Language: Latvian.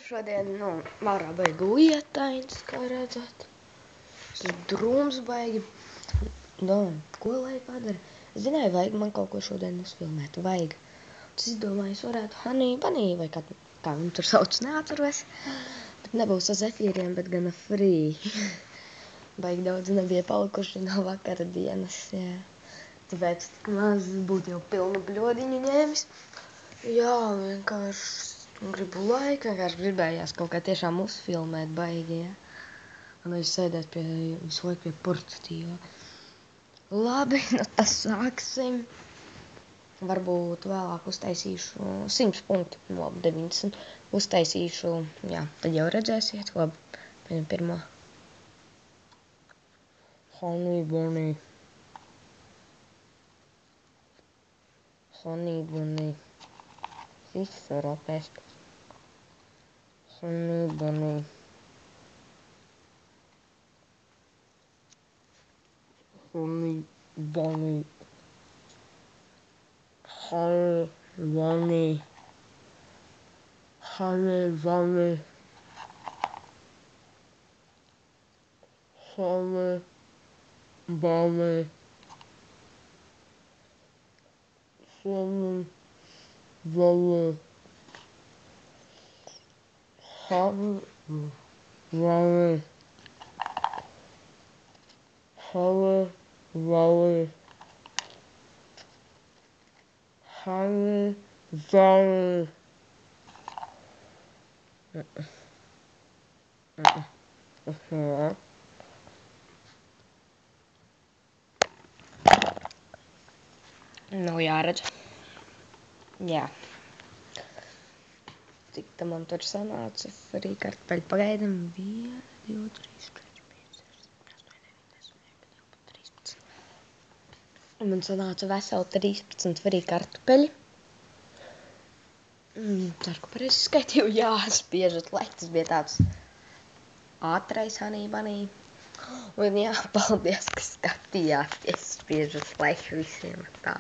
Šodien, ārā baigi lietains, kā redzat. Tas drūms baigi. Ko lai padara? Es zināju, vajag man kaut ko šodien uzfilmēt, vajag. Es izdomāju, es varētu Honey Bunny, vai kā viņu tur sauc, neatceros. Bet nebūs ar zefīriem, bet gan ar free. Baigi daudz nebija palikuši no vakara dienas, jā. Tāpēc maz būtu jau pilnu bļodiņu ņēmis. Jā, vienkārši gribu laiku, vienkārši gribējās kaut kā tiešām uzfilmēt baigi, ja. Un es sēdēt visu laiku pie portatīva. Labi, tas sāksim. Varbūt vēlāk uztaisīšu 100 punktu no 90. Uztaisīšu, jā, tad jau redzēsiet. Labi, paņem pirmo. Honey Bunny. Honey Bunny. Viss var apēst. Honey Bunny. Honey Bunny. Honey Bunny. Honey Bunny. Honey Bunny. Honey Bunny. Honey Bunny. Honey Bunny. Honey Bunny. Nu jāredz. Jā. Cik tā man tur sanāca? Free kartupeļu pagaidam. 1, 2, 3, 4, 5, 6, 7, 8, 9, 10, 11, 12, 13. Man sanāca veseli 13 free kartupeļi. Ceru, ka pareizi skaitīju. Jā, spiežat laiku. Tas bija tāds ātrais Honey Bunny. Un jā, paldies, ka skatījāties. Spiežat laiku visiem tā.